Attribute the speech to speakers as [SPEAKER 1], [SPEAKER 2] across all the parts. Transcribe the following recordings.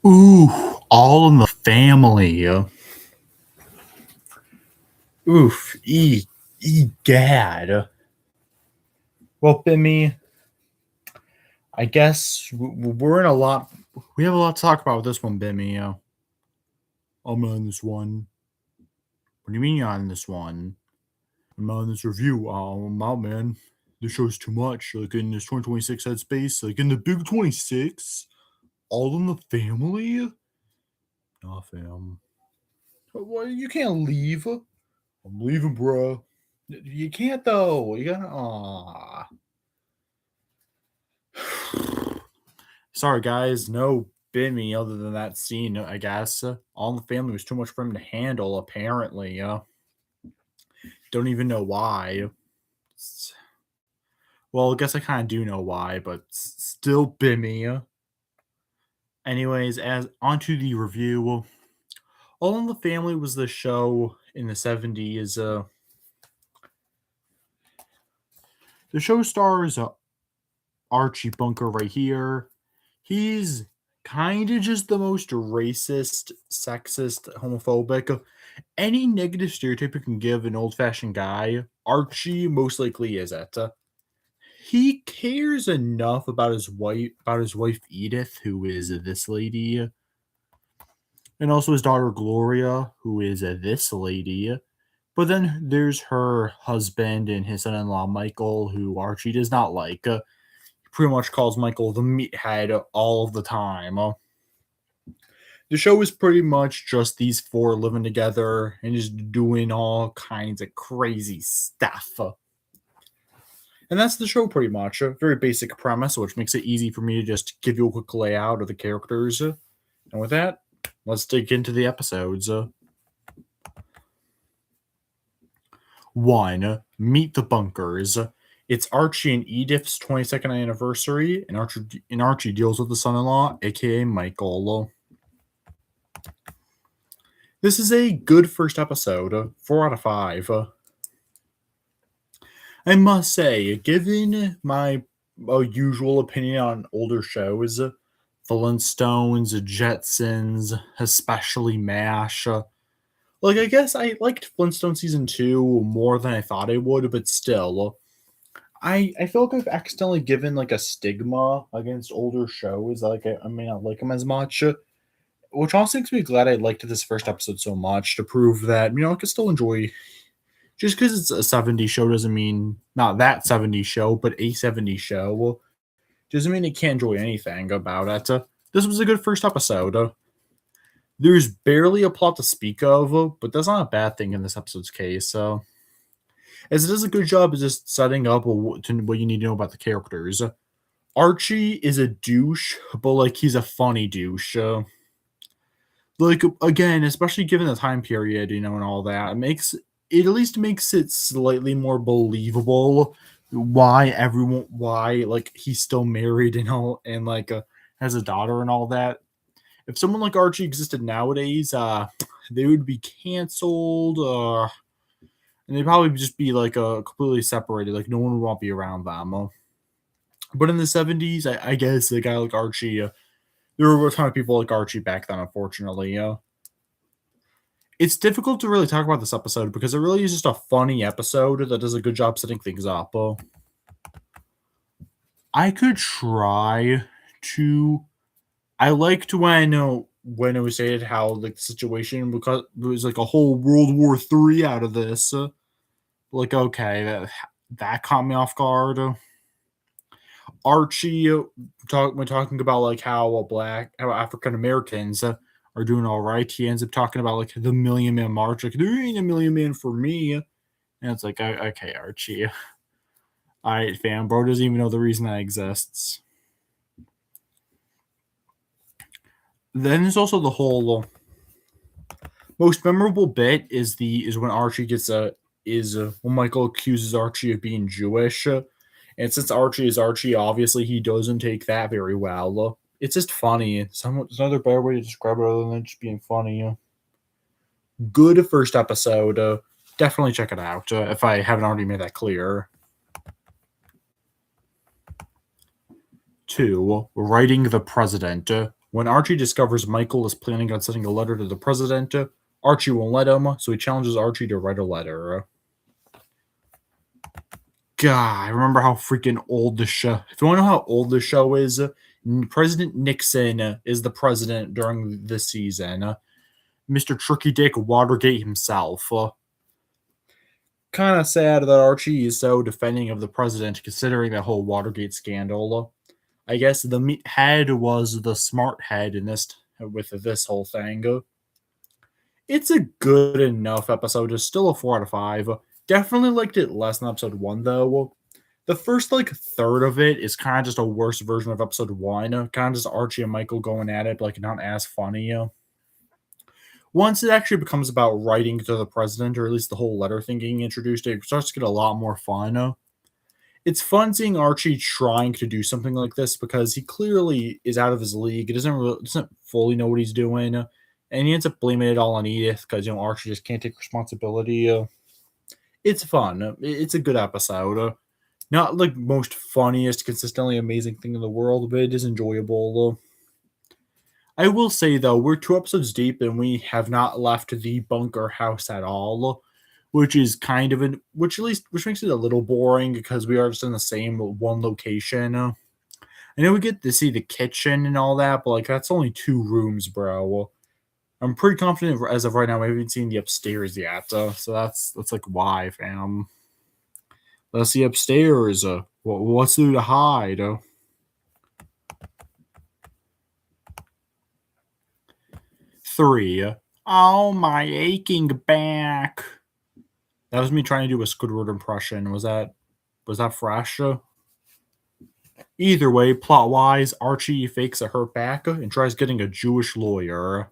[SPEAKER 1] Ooh, All in the Family. Oof, egad. Well, Bimmy, I guess we're in a lot. We have a lot to talk about with this one, Bimmy. I'm on this one. What do you mean you're on this one? I'm on this review. I'm out, man. This show's too much. Like in this 2026 headspace, like in the big 26, All in the Family. Nah, fam. Well, you can't leave. I'm leaving, bro. You can't though. You gotta. Aw. Sorry, guys. No Bimmy other than that scene, I guess. All in the Family was too much for him to handle, apparently. Don't even know why. Well, I guess I kind of do know why, but still Bimmy. Anyways, as onto the review. All in the Family was the show in the 70s. The show stars Archie Bunker right here. He's kind of just the most racist, sexist, homophobic, any negative stereotype you can give an old-fashioned guy. Archie most likely is it. He cares enough about his wife Edith, who is this lady, and also his daughter Gloria, who is this lady. But then there's her husband and his son-in-law Michael, who Archie does not like. Pretty much calls Michael the meathead all of the time. The show is pretty much just these four living together and just doing all kinds of crazy stuff. And that's the show pretty much. A very basic premise, which makes it easy for me to just give you a quick layout of the characters. And with that, let's dig into the episodes. 1. Meet the Bunkers. It's Archie and Edith's 22nd anniversary, and Archie deals with the son-in-law, aka Michael. This is a good first episode, 4 out of 5. I must say, given my usual opinion on older shows, Flintstones, Jetsons, especially MASH, I guess I liked Flintstone Season 2 more than I thought I would, but still, I feel like I've accidentally given, a stigma against older shows, I may not like them as much, which also makes me glad I liked this first episode so much to prove that, I can still enjoy. Just because it's a 70s show doesn't mean not that 70s show, but a 70s show doesn't mean you can't enjoy anything about it. This was a good first episode. There's barely a plot to speak of, but that's not a bad thing in this episode's case. As it does a good job of just setting up what you need to know about the characters. Archie is a douche, but he's a funny douche. Again, especially given the time period, and all that, it at least makes it slightly more believable why he's still married and all, and has a daughter and all that. If someone like Archie existed nowadays, they would be canceled, and they'd probably just be completely separated. No one would want to be around them. But in the 70s, I guess a guy like Archie, there were a ton of people like Archie back then, unfortunately. It's difficult to really talk about this episode because it really is just a funny episode that does a good job setting things up. I could try to. I liked when it was stated how the situation, because it was a whole World War III out of this. Okay, that caught me off guard. Archie when talking about how African Americans are doing all right. He ends up talking about the Million Man March. There ain't a million man for me. And it's okay, Archie. All right, fam. Bro doesn't even know the reason that exists. Then there's also the whole most memorable bit is when Archie gets when Michael accuses Archie of being Jewish. And since Archie is Archie, obviously he doesn't take that very well. It's just funny. There's another better way to describe it other than just being funny. Good first episode. Definitely check it out if I haven't already made that clear. 2. Writing the President. When Archie discovers Michael is planning on sending a letter to the president, Archie won't let him, so he challenges Archie to write a letter. God, I remember how freaking old the show. If you want to know how old the show is, President Nixon is the president during this season. Mr. Tricky Dick Watergate himself. Kind of sad that Archie is so defending of the president, considering that whole Watergate scandal. I guess the head was the smart head in this with this whole thing. It's a good enough episode. It's still a 4 out of 5. Definitely liked it less than episode 1 though. The first third of it is kind of just a worse version of episode 1. Kind of just Archie and Michael going at it, but not as funny. Once it actually becomes about writing to the president, or at least the whole letter thing getting introduced, it starts to get a lot more fun. It's fun seeing Archie trying to do something like this because he clearly is out of his league. He doesn't fully know what he's doing, and he ends up blaming it all on Edith because Archie just can't take responsibility. It's fun. It's a good episode. Not like most funniest, consistently amazing thing in the world, but it is enjoyable. I will say though, we're 2 episodes deep and we have not left the bunker house at all, which is kind of which makes it a little boring because we are just in the same one location. I know we get to see the kitchen and all that, but that's only 2 rooms, bro. I'm pretty confident as of right now. I haven't seen the upstairs yet, so that's why, fam. Let's see upstairs. What's there to hide? 3. Oh, my aching back. That was me trying to do a Squidward impression. Was that fresh? Either way, plot-wise, Archie fakes a hurt back and tries getting a Jewish lawyer.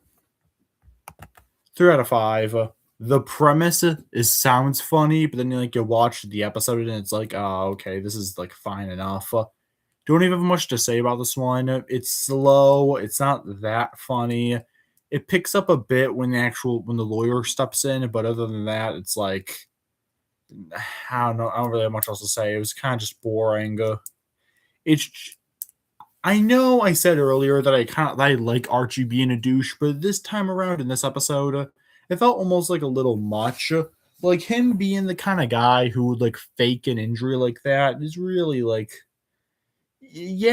[SPEAKER 1] 3 out of 5. The premise sounds funny, but then you watch the episode and it's oh, okay, this is fine enough. Don't even have much to say about this one. It's slow. It's not that funny. It picks up a bit when the lawyer steps in, but other than that, it's I don't know. I don't really have much else to say. It was kind of just boring. I know I said earlier that I like Archie being a douche, but this time around in this episode, it felt almost a little much. Him being the kind of guy who would fake an injury like that is really I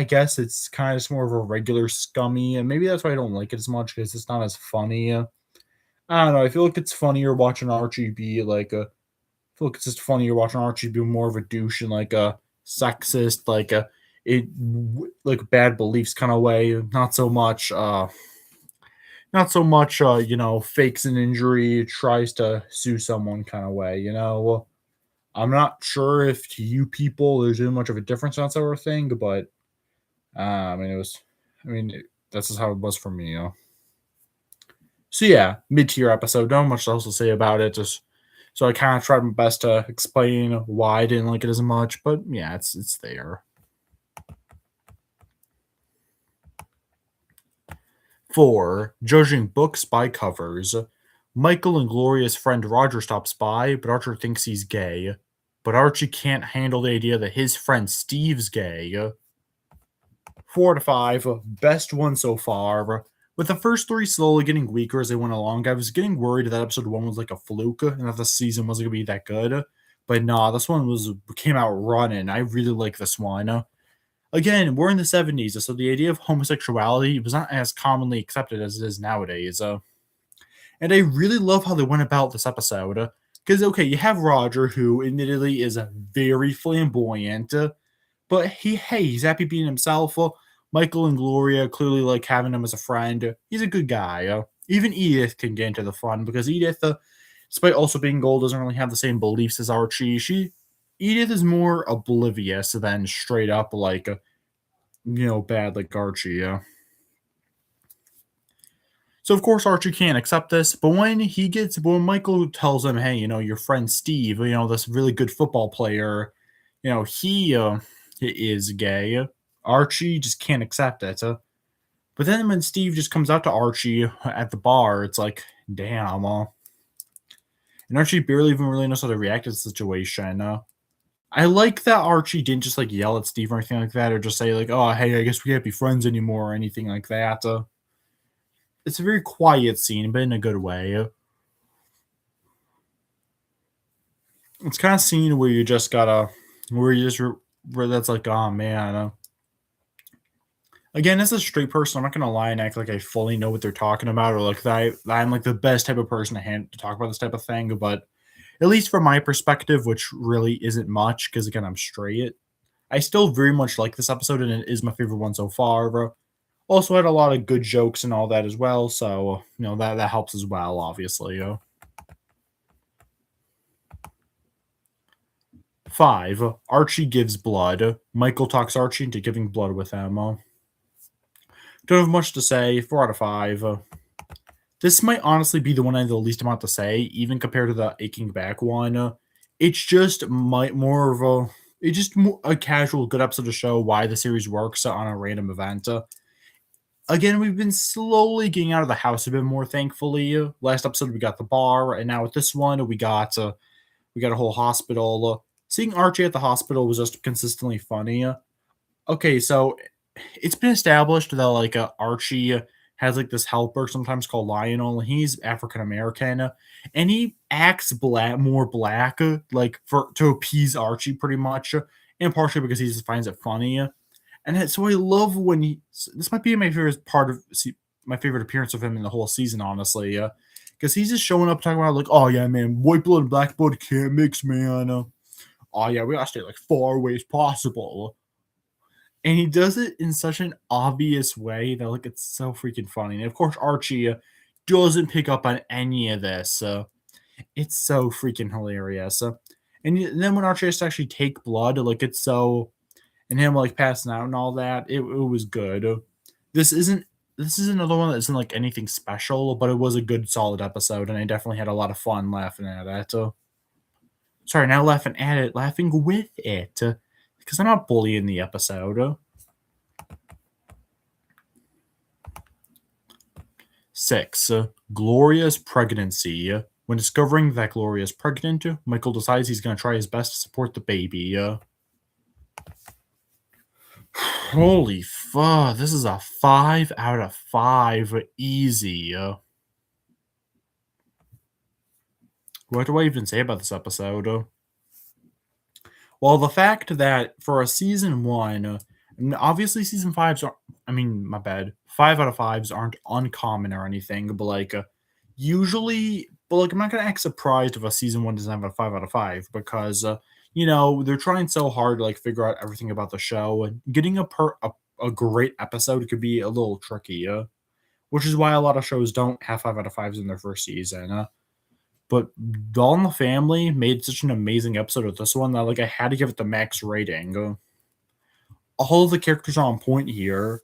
[SPEAKER 1] guess it's kind of just more of a regular scummy, and maybe that's why I don't like it as much because it's not as funny. I don't know. I feel like it's funnier watching Archie be I feel like it's just funnier watching Archie be more of a douche and a sexist, bad beliefs kind of way. Not so much fakes an injury, tries to sue someone kind of way. I'm not sure if to you people there's really much of a difference on that sort of thing, but that's just how it was for me. So yeah, mid-tier episode. Not much else to say about it. Just so I kind of tried my best to explain why I didn't like it as much, but yeah, it's there. 4. Judging books by covers. Michael and Gloria's friend Roger stops by, but Archer thinks he's gay. But Archie can't handle the idea that his friend Steve's gay. 4 out of 5. Best one so far. With the first 3 slowly getting weaker as they went along, I was getting worried that episode 1 was a fluke and that the season wasn't going to be that good. But nah, this one came out running. I really like this one. Again, we're in the 70s, so the idea of homosexuality was not as commonly accepted as it is nowadays. And I really love how they went about this episode. Because, okay, you have Roger, who admittedly is very flamboyant, but he's happy being himself. Michael and Gloria clearly having him as a friend. He's a good guy. Even Edith can get into the fun because Edith, despite also being gold, doesn't really have the same beliefs as Archie. Edith is more oblivious than straight up bad like Archie. So of course Archie can't accept this, but when Michael tells him, hey, your friend Steve, this really good football player, he is gay, Archie just can't accept it. But then when Steve just comes out to Archie at the bar, it's damn. And Archie barely even really knows how to react to the situation. I like that Archie didn't just like yell at Steve or anything like that, or just say like, "Oh, hey, I guess we can't be friends anymore" or anything like that. It's a very quiet scene, but in a good way. It's kind of scene where you just gotta, where you just where that's like, oh man. Again, as a straight person, I'm not gonna lie and act like I fully know what they're talking about, or like that I'm like the best type of person to talk about this type of thing. But at least from my perspective, which really isn't much, because again, I'm straight. I still very much like this episode, and it is my favorite one so far. Bro. Also had a lot of good jokes and all that as well, so that helps as well, obviously. 5. Archie gives blood. Michael talks Archie into giving blood with him. Don't have much to say. 4 out of 5. This might honestly be the one I have the least amount to say, even compared to the aching back one. It's just more of a it's just a casual good episode to show why the series works on a random event. Again, we've been slowly getting out of the house a bit more, thankfully. Last episode we got the bar, and now with this one we got a whole hospital. Seeing Archie at the hospital was just consistently funny. Okay, so it's been established that like Archie has like this helper sometimes called Lionel. He's African American, and he acts more black, like for to appease Archie pretty much, and partially because he just finds it funny. So I love when this might be my favorite part of my favorite appearance of him in the whole season, honestly. Because he's just showing up talking about like, oh yeah, man, white blood and black blood can't mix, man. Oh yeah, we gotta stay like far away as possible. And he does it in such an obvious way that like it's so freaking funny. And of course, Archie doesn't pick up on any of this. It's so freaking hilarious. And then when Archie has to actually take blood, like it's so, and him like passing out and all that, it was good. This isn't this is another one that isn't like anything special, but it was a good solid episode, and I definitely had a lot of fun laughing at it. Sorry, not laughing at it, laughing with it, because I'm not bullying the episode. 6. Gloria's pregnancy. When discovering that Gloria is pregnant, Michael decides he's going to try his best to support the baby. Holy fuck, this is a 5 out of 5 easy. What do I even say about this episode? Well, the fact that for a season 1, obviously season 5s are, I mean, my bad, 5 out of 5s aren't uncommon or anything, but like usually, but like I'm not going to act surprised if a season 1 doesn't have a 5 out of 5 because, they're trying so hard to like figure out everything about the show, and getting a great episode could be a little tricky, which is why a lot of shows don't have 5 out of 5s in their first season. But All in the Family made such an amazing episode of this one that like I had to give it the max rating. All of the characters are on point here,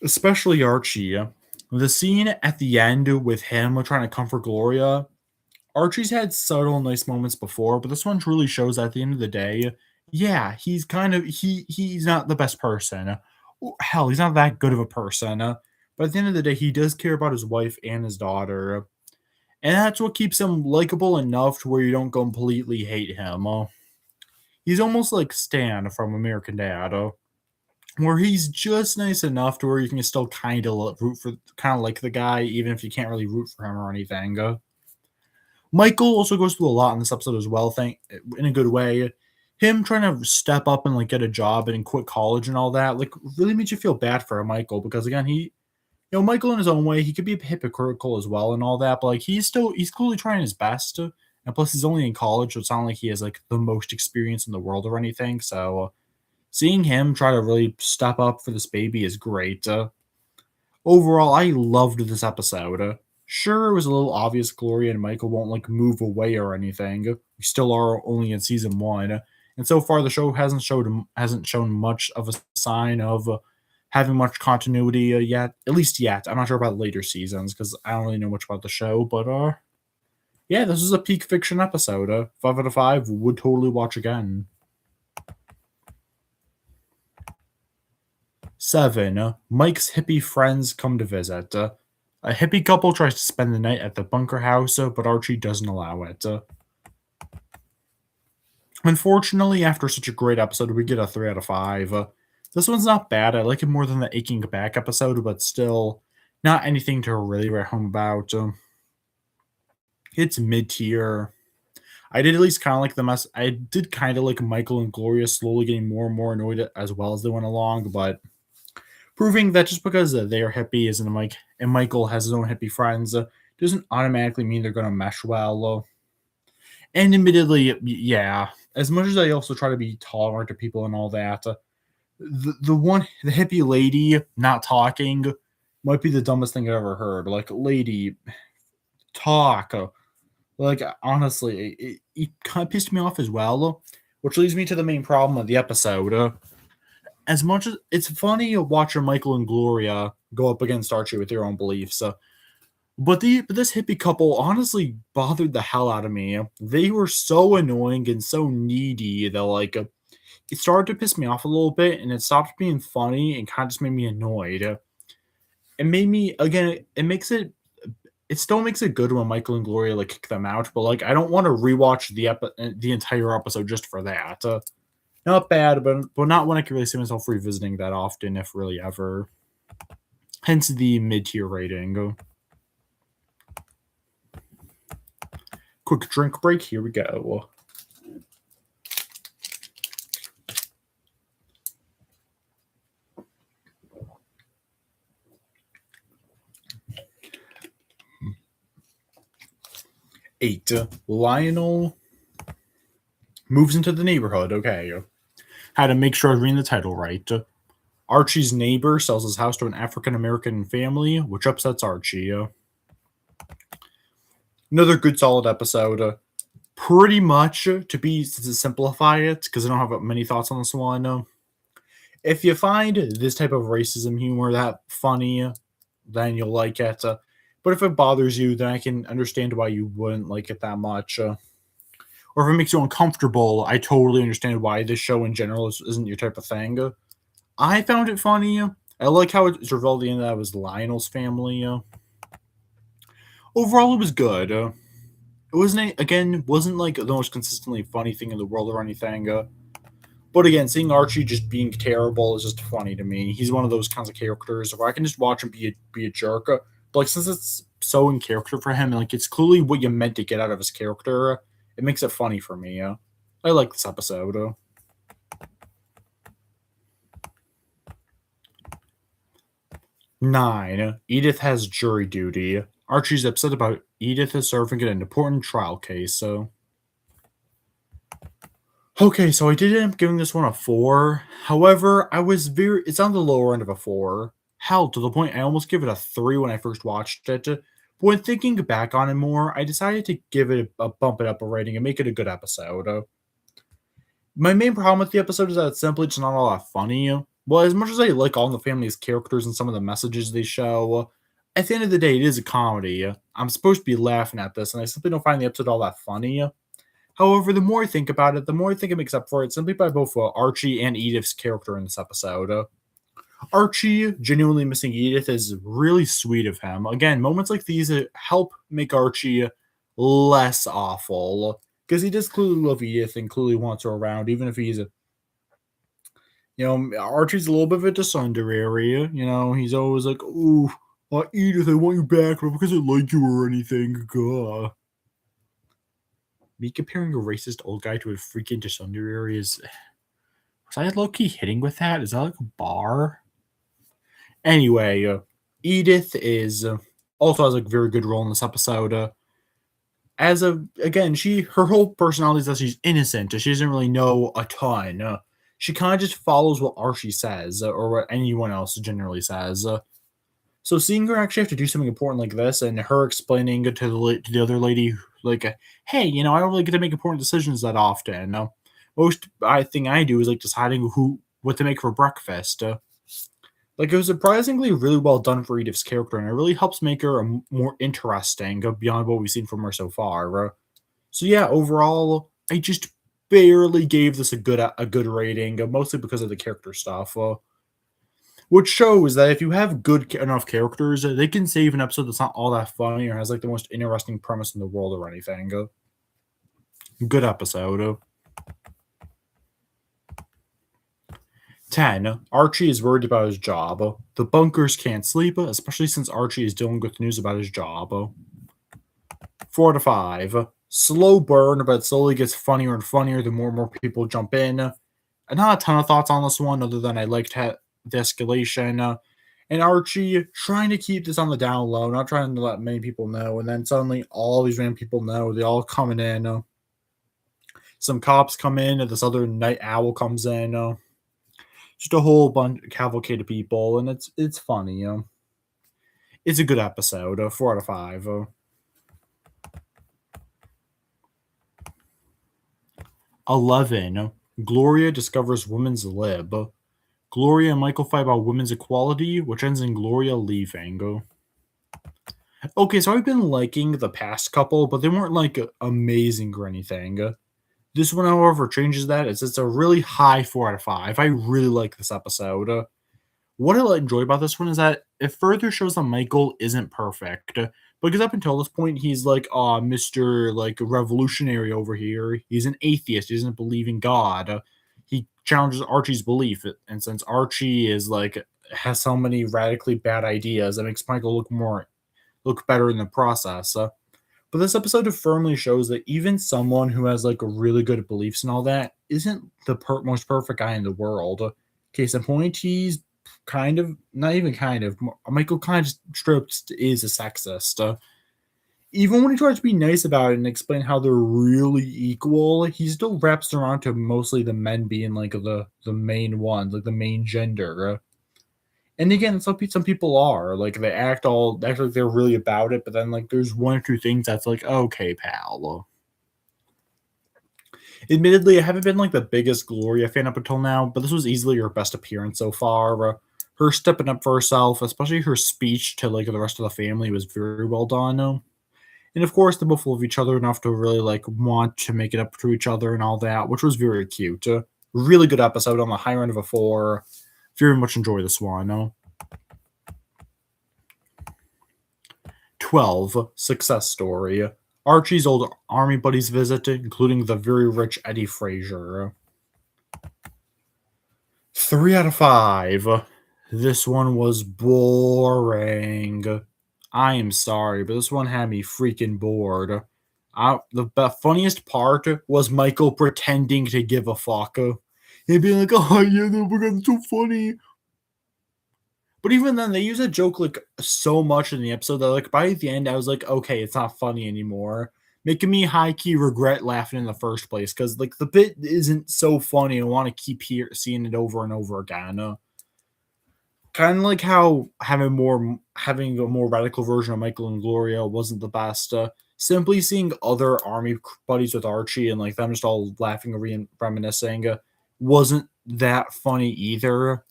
[SPEAKER 1] especially Archie. The scene at the end with him trying to comfort Gloria. Archie's had subtle nice moments before, but this one truly shows that at the end of the day, yeah, he's kind of he's not the best person. Hell, he's not that good of a person. But at the end of the day, he does care about his wife and his daughter. And that's what keeps him likable enough to where you don't completely hate him. He's almost like Stan from American Dad, where he's just nice enough to where you can still kind of like the guy, even if you can't really root for him or anything. Michael also goes through a lot in this episode as well, in a good way. Him trying to step up and like get a job and quit college and all that, like really makes you feel bad for Michael because again, Michael in his own way, he could be hypocritical as well and all that, but like he's clearly trying his best. And plus, he's only in college, so it's not like he has like the most experience in the world or anything. So, seeing him try to really step up for this baby is great. Overall, I loved this episode. Sure, it was a little obvious Gloria and Michael won't like move away or anything. We still are only in season 1, and so far the show hasn't shown much of a sign of having much continuity yet. At least yet. I'm not sure about later seasons because I don't really know much about the show. But yeah, this is a peak fiction episode. 5 out of 5 would totally watch again. 7. Mike's hippie friends come to visit. A hippie couple tries to spend the night at the bunker house, but Archie doesn't allow it. Unfortunately, after such a great episode, we get a 3 out of 5. This one's not bad. I like it more than the Aching Back episode, but still not anything to really write home about. It's mid tier. I did at least kind of like the mess. I did kind of like Michael and Gloria slowly getting more and more annoyed as well as they went along, but proving that just because they are hippie isn't like, and Michael has his own hippie friends, doesn't automatically mean they're going to mesh well. And admittedly, yeah, as much as I also try to be tolerant to people and all that, the hippie lady not talking might be the dumbest thing I've ever heard. Like, lady, talk. Like, honestly, it kind of pissed me off as well, which leads me to the main problem of the episode. As much as it's funny watching Michael and Gloria go up against Archie with their own beliefs, but this hippie couple honestly bothered the hell out of me. They were so annoying and so needy that like it started to piss me off a little bit, and it stopped being funny and kind of just made me annoyed. It made me again. It makes it. It still makes it good when Michael and Gloria like kick them out, but like I don't want to rewatch the entire episode just for that. Not bad, but not one I can really see myself revisiting that often, if really ever. Hence the mid tier rating. Quick drink break. Here we go. Eight. Lionel moves into the neighborhood. Okay. Had to make sure I was reading the title right. Archie's neighbor sells his house to an African American family, which upsets Archie. Another good solid episode. Pretty much to simplify it, because I don't have many thoughts on this one. If you find this type of racism humor that funny, then you'll like it. But if it bothers you, then I can understand why you wouldn't like it that much. Or if it makes you uncomfortable, I totally understand why this show in general isn't your type of thing. I found it funny. I like how it's revealed at the end that it was Lionel's family. Overall, it was good. It wasn't like the most consistently funny thing in the world or anything. But again, seeing Archie just being terrible is just funny to me. He's one of those kinds of characters where I can just watch him be a jerk. But like since it's so in character for him, and like it's clearly what you meant to get out of his character, it makes it funny for me. I like this episode. 9. Edith has jury duty. Archie's upset about Edith is serving an important trial case. Okay, so I did end up giving this one a 4. However, it's on the lower end of a 4. Hell, to the point I almost give it a 3 when I first watched it. But when thinking back on it more, I decided to give it bump it up a rating and make it a good episode. My main problem with the episode is that it's simply just not all that funny. Well, as much as I like All in the Family's characters and some of the messages they show, at the end of the day, it is a comedy. I'm supposed to be laughing at this, and I simply don't find the episode all that funny. However, the more I think about it, the more I think it makes up for it simply by both Archie and Edith's character in this episode. Archie genuinely missing Edith is really sweet of him. Again, moments like these help make Archie less awful because he does clearly love Edith and clearly wants her around, even if Archie's a little bit of a dissonderary. He's always like, "Ooh, Edith, I want you back, not because I like you or anything." Gah. Me comparing a racist old guy to a freaking dissonderary is. Was I low-key hitting with that? Is that like a bar? Anyway, Edith is also has a very good role in this episode. Her whole personality is that she's innocent. She doesn't really know a ton. She kind of just follows what Archie says or what anyone else generally says. So seeing her actually have to do something important like this, and her explaining to the other lady, like, "Hey, I don't really get to make important decisions that often. Most thing I do is like deciding what to make for breakfast." Like it was surprisingly really well done for Edith's character, and it really helps make her more interesting beyond what we've seen from her so far. So yeah, overall, I just barely gave this a good rating, mostly because of the character stuff. Which shows that if you have good enough characters, they can save an episode that's not all that funny or has like the most interesting premise in the world or anything. Good episode. 10. Archie is worried about his job. The bunkers can't sleep, especially since Archie is dealing with news about his job. 4 out of 5. Slow burn, but it slowly gets funnier and funnier the more and more people jump in. Not a ton of thoughts on this one, other than I liked the escalation. And Archie trying to keep this on the down low, not trying to let many people know. And then suddenly all these random people know. They all coming in. Some cops come in, and this other night owl comes in. Just a whole bunch cavalcade of people, and it's funny. It's a good episode. 4 out of 5. 11. Gloria discovers women's lib. Gloria and Michael fight about women's equality, which ends in Gloria leaving. Okay, so I've been liking the past couple, but they weren't like amazing or anything. This one, however, changes that. It's a really high 4 out of 5. I really like this episode. What I enjoy about this one is that it further shows that Michael isn't perfect. Because up until this point, he's like, Mr. like revolutionary over here. He's an atheist. He doesn't believe in God. He challenges Archie's belief. And since Archie is like has so many radically bad ideas, that makes Michael look better in the process. But this episode firmly shows that even someone who has like really good beliefs and all that isn't the most perfect guy in the world. Case in point, he's kind of not even kind of Michael kind of straight up is a sexist. Even when he tries to be nice about it and explain how they're really equal, he still wraps around to mostly the men being like the main ones, like the main gender. And again, some people are like they act like they're really about it, but then like there's one or two things that's like, okay, pal. Admittedly, I haven't been like the biggest Gloria fan up until now, but this was easily her best appearance so far. Her stepping up for herself, especially her speech to like the rest of the family, was very well done. And of course, they both love each other enough to really like want to make it up to each other and all that, which was very cute. Really good episode on the higher end of a 4. Very much enjoy this one. 12. Success story. Archie's old army buddies visit, including the very rich Eddie Frazier. 3 out of 5. This one was boring. I am sorry, but this one had me freaking bored. The funniest part was Michael pretending to give a fuck. He'd be like, oh yeah, no, it's so funny. But even then, they use a joke like so much in the episode that like by the end, I was like, okay, it's not funny anymore. Making me high key regret laughing in the first place because like the bit isn't so funny. I want to keep seeing it over and over again. Kind of like how having a more radical version of Michael and Gloria wasn't the best. Simply seeing other army buddies with Archie and like them just all laughing and reminiscing wasn't that funny either.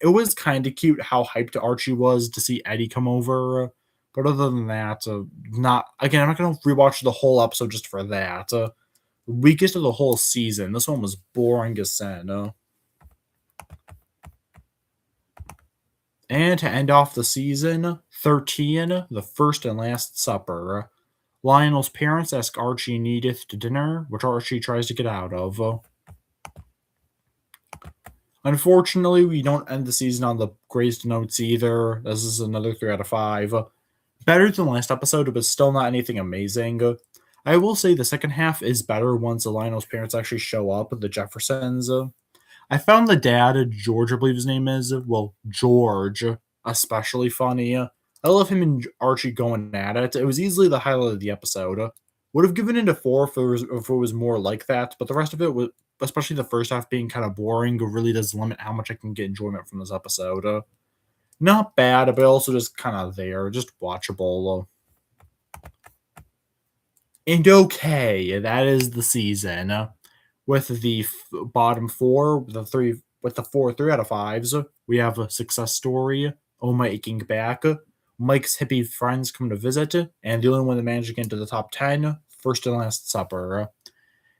[SPEAKER 1] It was kind of cute how hyped Archie was to see Eddie come over. But other than that, not again. I'm not gonna rewatch the whole episode just for that. Weakest of the whole season. This one was boring as sin. And to end off the season, 13, the first and last supper. Lionel's parents ask Archie and Edith to dinner, which Archie tries to get out of. Unfortunately, we don't end the season on the greatest notes either. This is another 3 out of 5. Better than last episode, but still not anything amazing. I will say the second half is better once the Lionel's parents actually show up, the Jeffersons. I found the dad, George, I believe his name is, George, especially funny. I love him and Archie going at it. It was easily the highlight of the episode. Would have given it a 4 if it was more like that, but the rest of it was, especially the first half being kind of boring, really does limit how much I can get enjoyment from this episode. Not bad, but also just kind of there, just watchable. And okay, that is the season. With the bottom 4, with the 3 out of 5s, we have a success story. Oh my aching back. Mike's hippie friends come to visit, and the only one that managed to get into the top 10, first and last supper.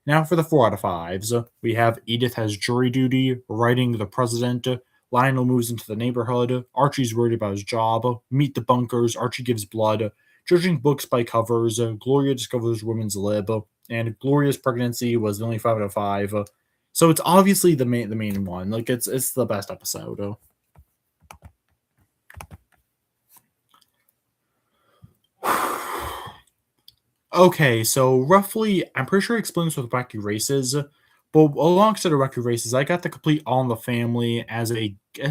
[SPEAKER 1] Now for the 4 out of 5s, we have Edith has jury duty, writing the president. Lionel moves into the neighborhood. Archie's worried about his job. Meet the bunkers. Archie gives blood. Judging books by covers. Gloria discovers women's lib. And Gloria's pregnancy was only 5 out of 5. So it's obviously the main one. Like it's the best episode. Okay, so roughly, I'm pretty sure it explains with Wacky Races, but alongside of Wacky Races, I got the complete All in the Family as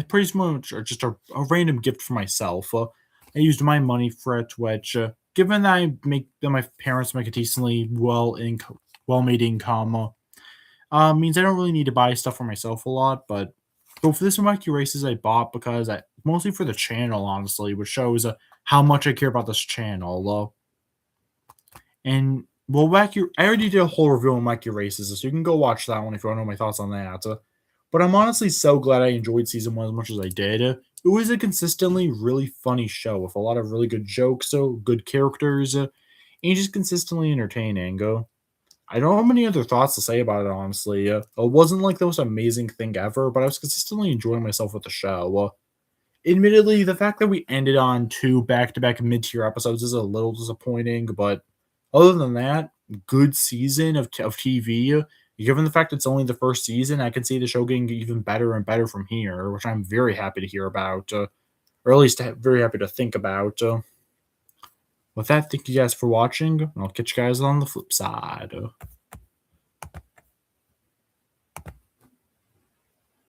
[SPEAKER 1] pretty much just a random gift for myself. I used my money for it, which, given that my parents make a decently well made income, means I don't really need to buy stuff for myself a lot. But for this Wacky Races, I bought because mostly for the channel, honestly, which shows how much I care about this channel. And well, Wacky, I already did a whole review on Wacky Races, so you can go watch that one if you want to know my thoughts on that. But I'm honestly so glad I enjoyed season one as much as I did. It was a consistently really funny show with a lot of really good jokes, good characters, and just consistently entertaining. I don't have many other thoughts to say about it, honestly. It wasn't like the most amazing thing ever, but I was consistently enjoying myself with the show. Admittedly, the fact that we ended on two back-to-back mid-tier episodes is a little disappointing, but other than that, good season of TV. Given the fact it's only the first season, I can see the show getting even better and better from here, which I'm very happy to hear about, or at least very happy to think about. With that, thank you guys for watching, and I'll catch you guys on the flip side.